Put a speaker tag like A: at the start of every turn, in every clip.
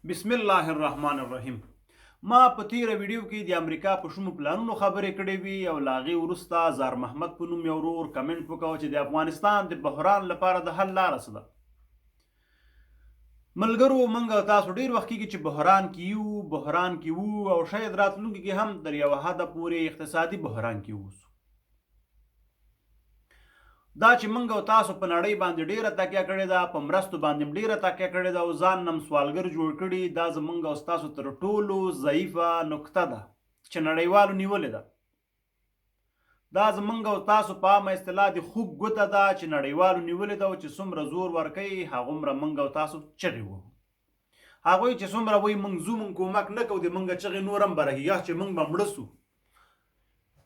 A: بسم الله الرحمن الرحیم. ما په تیره ویډیو کې د امریکا په شومو پلانونو خبرې کړې وي او له هغې وروسته زار محمد په نوم یو ورور کمنټ وکړ چې د افغانستان د بحران لپاره د حل لاره څه ده. ملګرو، موږ او تاسو ډېر وخت کېږي چې بحران کې وو او شاید راتلونکي کې هم تر یوه حده پورې اقتصادي بحران کې اوسو. دا چې موږ او تاسو په نړۍ باندې ډیره تکیه کړې ده، په مرستو باندې ډیره تکیه کړې ده او ځان نم سوالګر جوړ کړي، دا زموږ او تاسو تر ټولو ضعیفه نقطه ده چې نړیوالو نیولې ده. دا زموږ او تاسو په عامه اصطلاح د خوږ ګوته ده چې نړیوالو نیولې ده او چې څومره زور ورکوي هغومره موږ او تاسو چغې وهو. هغوی چې څومره وایي موږ ځو، موږ کومک نه کوو، د موږ چغې نور هم برهیږه چې موږ به مړه سو.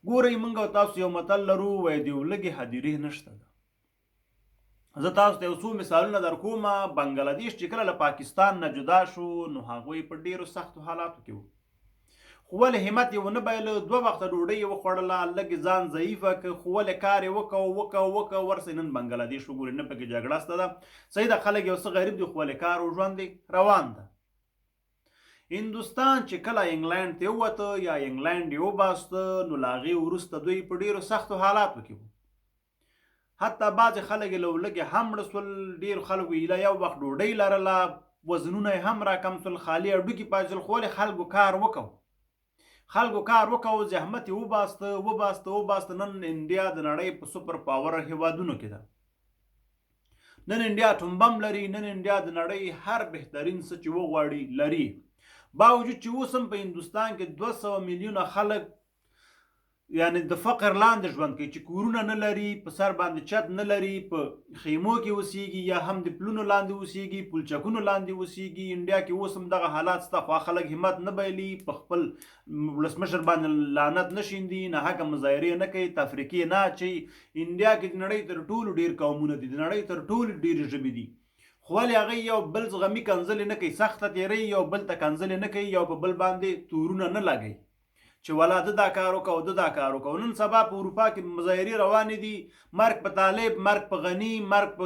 A: ګورئ، موږ او تاسو یو متل لرو، وایي د ولږې هدیرې نشته ده. زه تاسو ته یو څو مثالونه در کوم. بنګلادیش چې کله له پاکستان نه جدا شو نو هغوی په ډیرو سختو حالاتو کې وو، خو ولې همت یې ونه بایله. 2 وخته ډوډۍ یې وخوړله، لږ ځان ضعیفه کړ، خو ولې کار یې وکړ ورسې نن بنګلادیش وګورئ، نه پکې جګړه شته ده، صحیح ده، خلک یو څه غریب دي خو ولې کار او ژوند دی روان ده. هندوستان چې کله انګلینډ ته ووته یا انګلینډ یې وباسته نو له هغې وروسته دوی په ډیرو سختو حالاتو کې وو. حتی بعضې خلک یې له ولږې هم مړه سول. ډېرو خلکو ایله یو وخت ډوډۍ لرله، وزنونه یې هم راکم سول، خالي هډوکي پاتې سول، خو ولې خلکو کار وکړو، زحمت یې وباسته. نن انډیا د نړۍ په سوپر پاور هیوادونو کې ده. نن انډیا ټومبم لري، نن انډیا د نړۍ هر بهترین څه چې وغواړي لري. باوجود چې اوس هم په هندوستان کې 200 میلیونه خلک یعنی د فقر لاندې ژوند کوي، چې کورونه نه لري، په سر باندې چت نه لري، په خیمو کې اوسیږي یا هم د پلونو لاندې اوسیږي، پلچکونو لاندې اوسیږي. انډیا کې اوس هم دغه حالات شته، خو خلک همت نه بایلي، په خپل ولسمشر باندې لعنت نه شیندي، نه حقه مظاهرې نه کوي، تفریقې نه اچوي. انډیا کې د نړۍ تر ټولو ډېر قومونه دي، د نړۍ تر ټولو ډېرې ژبې دي، خو ولې هغوی یو بل زغمي کنځلې نه کوي، سخته تېروي، یو بل ته کنځلې نه کوي، یو په بل باندې تورونه نه لګوي چې ولا ده دا کار وکړه او ده دا کار وکړه. نن سبا په اروپا کې مظاهرې روانې دي، مرګ په طالب، مرګ په غني، مرګ په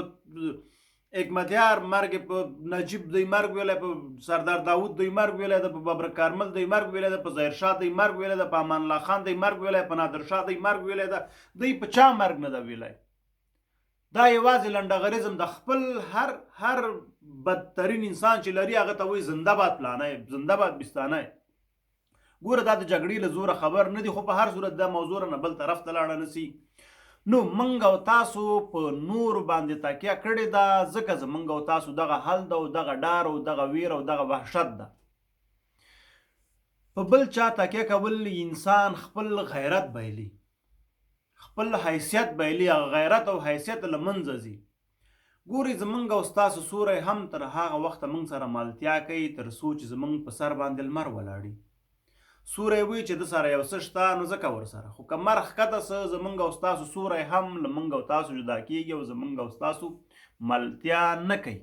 A: حکمتیار، مرګ په نجیب دوی مرګ ویلی، په سردار داود دوی مرګ ویلی ده، په ببر کارمل دوی مرګ ویلی ده، په ظاهرشاه دوی مرګ ویلی ده، په امان الله خان دوی مرګ ویلی، په نادرشاه دوی مرګ ویلی ده. دوی په چا مرګ نه ده ویلی. دا یوازې لنډغریزم د خپل هر بدترین انسان چې لري هغه ته وایي زنده باد پلانی، زنده باد بستانی. ګوره، دا د جګړې له زوره خبر نه دي، خو په هر صورت دا موضوع نه بل طرف ته لاړه نسی. نو موږ او تاسو په نورو باندې تکیه کړې ده، ځکه زموږ او تاسو دغه حل ده او دغه ډار او دغه ویر او دغه وحشت ده. په بل چا تکیه کول انسان خپل غیرت بایلي، خپل حیثیت بایلي، غیرت او حیثیت له منځه ځي. ګورئ، زموږ او ستاسو سوری هم تر هغه وخته موږ سره مالتیا کوي تر څو چې زموږ په سر باندې لمر ولاړي. سوری وایي چې د سره یو څه شته نو ځکه ورسره، خو که مر ښکته څه زموږ او ستاسو سوری هم له موږ او تاسو جدا کېږي او زموږ او ستاسو ملتیا نه کوي.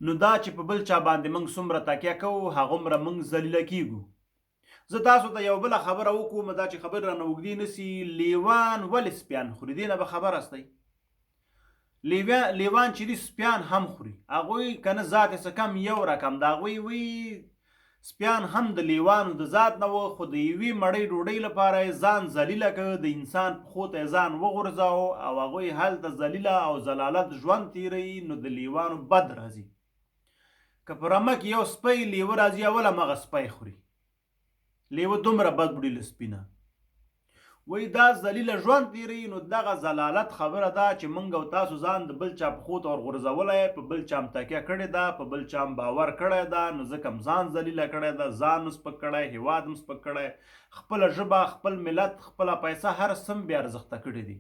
A: نو دا چې په بل چا باندې موږ څومره تکیه کوو هغومره موږ ذلیله کېږو. زه تاسو ته یو بله خبره وکړم، دا چې خبرې رانه اوږدې نه سي. لیوان ولې سپیان خوري؟ دې نه به خبر هستئ. لیوان چې دي سپیان هم خوري. هغوی که نه ذات یې څه کم یو رقم د هغوی وایي سپیان هم د لیوانو د ذات نه وه، خو د یوې مړۍ ډوډۍ لپاره یې ځان ذلیله کړ، د انسان پښو ته یې ځان وغورځاوه او هغوی هلته ذلیله او ذلالت ژوند تېروي. نو د لیوانو بد راځي. که په رمه کې یو سپی لیوه راځي اول همغه سپی خوري. لیوه دومره بد وړي له سپي نه، وایي دا ذلیله ژوند تېروي. نو دغه ذلالت خبره ده چې موږ او تاسو ځان د بل چا پښو ته ورغورځولی، په بل چا هم تکیه کړې ده، په بل چا هم باور کړی ده، نو ځکه هم ځان ذلیله کړی ده، ځان هم سپک کړی، هېواد هم سپک کړی، خپله ژبه، خپل ملت، خپله پیسه، هر څه هم بې ارزښته کړي دي.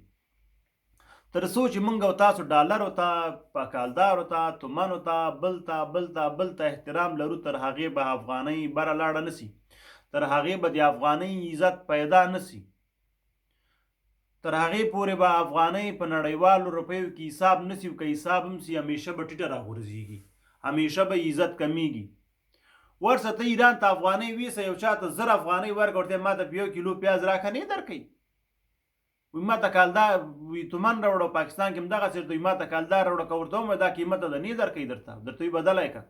A: تر څو چې موږ او تاسو ډالرو ته، پاکالدارو ته، تومنو ته، بل ته احترام لرو، تر هغې به افغانۍ بره لاړه نه سي، تر هغې به د افغانۍ عزت پیدا نه سي، تر هغې پورې به افغانۍ په نړیوالو روپیو کې حساب نه سي، او که حساب هم سي همیشه به ټیټه راغورځېږي، همیشه به عزت کمیږي. ورسه ته ایران ته افغانۍ ویسه، یو چا ته 1000 افغانۍ ورکړه، ورته ما ته په 1 کیلو پیاز راکړه، نه یې درکوي. وایي ما ته کالدار تومن راوړه، پاکستان کې هم دغسې ورته وایي ما ته کالدار راوړه، که ورته ووایم دا قیمته ده نه یې درکوي، درته وایي بدلی کړه.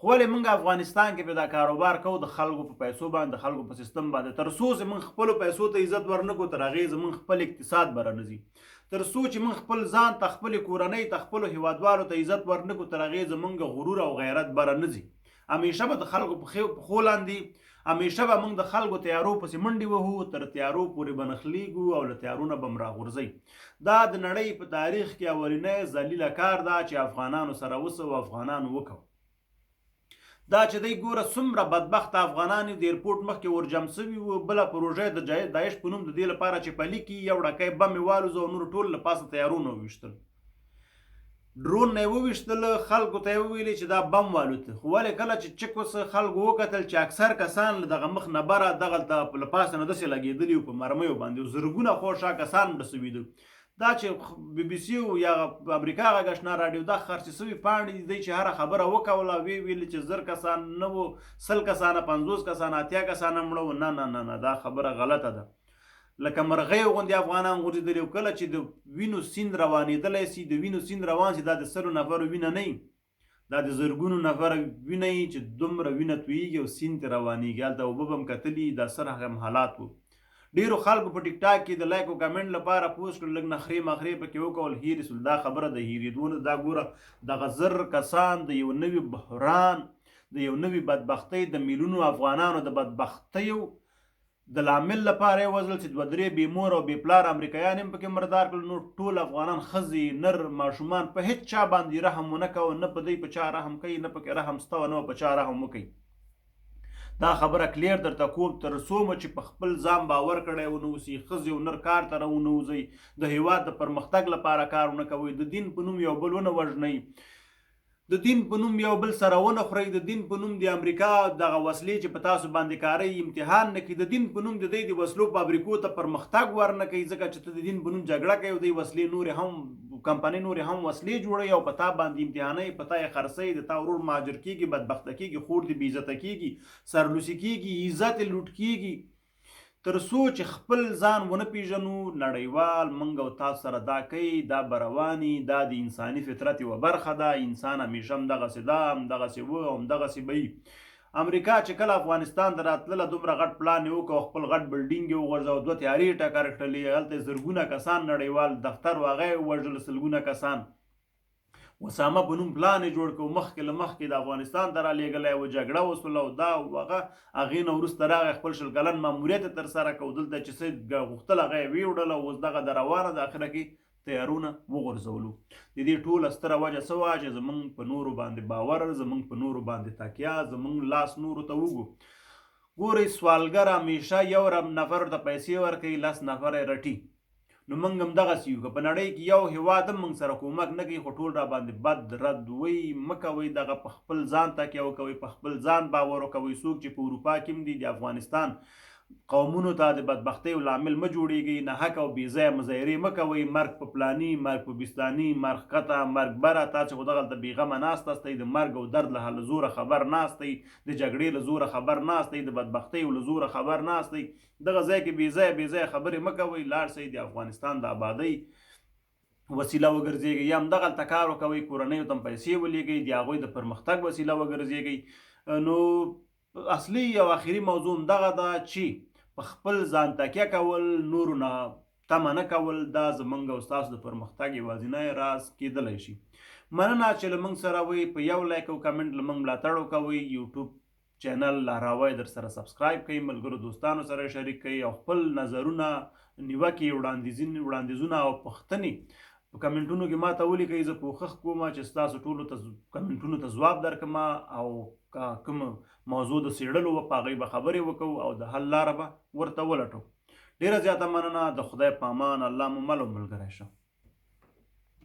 A: خو ولې موږ افغانستان کې په دا کاروبار کوو د خلکو په پیسو باندې د خلکو په سیستم باندې تر څو چې موږ خپلو پیسو ته عزت ورنکړو تر هغې زموږ خپل اقتصاد به رانه ځي. تر څو چې موږ خپل ځان ته خپلې کورنۍ ته خپلو هیوادوالو ته عزت ورنکړو تر هغې زموږ غرور او غیرت به رانه ځي. همیشه به د خلکو په پښو لاندې همیشه به موږ د خلکو تیارو پسې منډې وهو، تر تیارو پورې به نښلېږو او له تیارونه به م راغورځئ. دا د نړۍ په تاریخ کې اولنی ذلیله کار ده چې افغانانو سره وسو او افغانانو وکړو. دا چې دی ګوره څومره بدبخته افغانان د ایرپورټ مخکې ورجم سوي وو. بله پروژه د داعش په نوم د دې لپاره چې پلي کړي یو ډکی بم یې والوزه او نور ټول له پاسه تیارونه وویشتل، ډرون نه یې وویشتل، خلکو ته یې وویلې چې دا بم والوته. خو ولې کله چې چک وسه خلکو وکتل چې اکثر کسان له دغه مخ نه بره دغلته له پاسه نه داسې لګېدلي وو په مرمیو باندې، زرګونه خوشا کسان مړه سوي دي. دا چې بی بي سي یا امریکا غږ اشنا راډیو دا خرڅې سوي پاڼې دی چې هره خبره وکوله، ویلې چې 1000 کسان نه وو، 100 کسانه، 50 کسانه، 80 کسانه مړه وو. نه نه نه نه، دا خبره غلطه ده. لکه مرغۍ غوندې افغانان غورځېدلي وو. کله چې د وینو سیند روانېدلی سي، د وینو سیند روان سي، دا د 100 نفرو وینه نه وي، دا د زرګونو نفره وینه وي چې دومره وینه تویېږي او سیند ته روانېږي. هلته اوبه به م کتلي، دا سره هم حالات وو. ډیرو خلکو په ټیک ټاک کې د لایک او کمنټ لپاره پوسټ کړل، لږ نخرې مخرې پکې وکول، هیرې سول. دا خبره د هیرېدو نه. دا ګوره دغه 1000 کسان د یو نوي بحران، د یو نوي بدبختۍ، د میلیونو افغانانو د بدبختیو د لامل لپاره یې وژل چې 2-3 بې مور او بې پلار امریکایان هم پکې مردار کړل. نو ټول افغانان ښځې، نر، ماشومان په هېڅ چا باندې رحم ونه کوه، نه په دوی په چا رحم کوي، نه پکې رحم سته او نه په چا رحم وکوي. دا خبره کلیر درته کوم. تر څو مو چې په خپل ځان باور کړی ونه اوسي، ښځې او نر کار ته ونه وځئ، د هېواد د پرمختګ لپاره کار ونه کوئ، د دین په نوم یو بل ونه وژنئ، د دین په نوم یو بل سره ونه خورئ، د دین په نوم د امریکا دغه وسلې چې په تاسو باندې کاروي امتحان نه کړي، د دین په نوم د دوی د وسلو فابریکو ته پرمختګ ورنه کوي، ځکه چې ته د دین په نوم جګړه کوي او دوی وسلې نورې هم کمپنۍ نورې هم وسلې جوړوي او په تا باندې امتحانوي، په تا یې خرڅوي، د تا ورور مهاجر کېږي، بدبخته کېږي، خور دې بېعزته کېږي، سرلوسي کېږي، عزت یې لوټ کېږي. تر څو چې خپل ځان ونه پیژنو، نړیوال موږ او تاسو سره دا کوي، دا به رواني، دا د انساني فطرت یوه برخه ده. انسان همیشه همدغسې ده، همدغسې و او همدغسې به وي. امریکا چې کله افغانستان ته راتلله دومره غټ پلان یې وکړ او خپل غټ بلډینګ یې وغورځاو، 2 تیارې ټکر کړلې، هلته زرګونه کسان نړیوال دفتر و هغه یې ووژل، سلګونه کسان. وسامه په نوم پلان یې جوړ کړو، مخکې له مخکې د افغانستان ته رالېږلی و، جګړه وسوله او دا هغه. هغې نه وروسته راغی خپل 20 کلن ماموریت یې ترسره کړو، دلته چې څه غوښتل هغه یې ویوړل او اوس دغه د روانه د اخره کې تیارونه وغورځولو. د دې ټوله ستره وجه څه وه چې زموږ په نورو باندې باور، زموږ په نورو باندې تکیه، زموږ لاس نورو ته وږو. ګورئ سوالګر همیشه یو نفر ته پیسې ورکوي، 10 نفر یې رټي. نو موږ هم دغسې یو، که په نړۍ کې یو هېواد هم موږ سره کومک نه کوي، خو ټول را باندې بد رد وی مه کوئ. دغه په خپل ځان تکیه وکوئ، په خپل ځان باور وکوئ. څوک چې په اروپا کې هم دي، د افغانستان قومونو ته د بدبختیو لامل مه جوړېږئ، ناحقه او بېځایه مظاهرې مه کوئ، مرګ په پلاني، مرګ په بستاني، مرګ ښکته، مرګ بره. تاسې خو دغلته بېغمه ناست استئ، د مرګ او درد له زوره خبر ناستئ، د جګړې له زوره خبر ناستئ، د بدبختیو له زوره خبر ناستئ. دغه ځای کې بېځایه خبرې مه کوئ، لاړ شئ د افغانستان د آبادۍ وسیله وګرځېږئ، یا همدغلته کار وکوئ، کورنیو ته هم پیسې ولېږئ، د هغوی د پرمختګ وسیله وګرځېږئ. نو اصلي او آخري موضوع همدغه ده چې په خپل ځان تکیه کول، نورو نه تمه نه کول، دا زموږ او ستاسو د پرمختګ یوازینی راز کېدلی شي. مننه چې له موږ سره وئ. په یو لایک او کمنټ له موږ ملاتړ وکوئ. یوټیوب چینل لاراوی در سره سبسکرایب کړئ، ملګرو دوستانو سره شریک کړئ او خپل نظرونه، نیوکې، وړاندیزونه او پوښتنې په کمنټونو کې ما ته ولیکئ. زه کوښښ کوم چې ستاسو ټولو کمنټونو ته ځواب درکړم او کوم موضوع د څېړلو وه په هغې به خبرې وکړو او د حل لاره به ورته ولټو. ډېره زیاته مننه. د خدای په امان. الله مو مل او ملګری شه.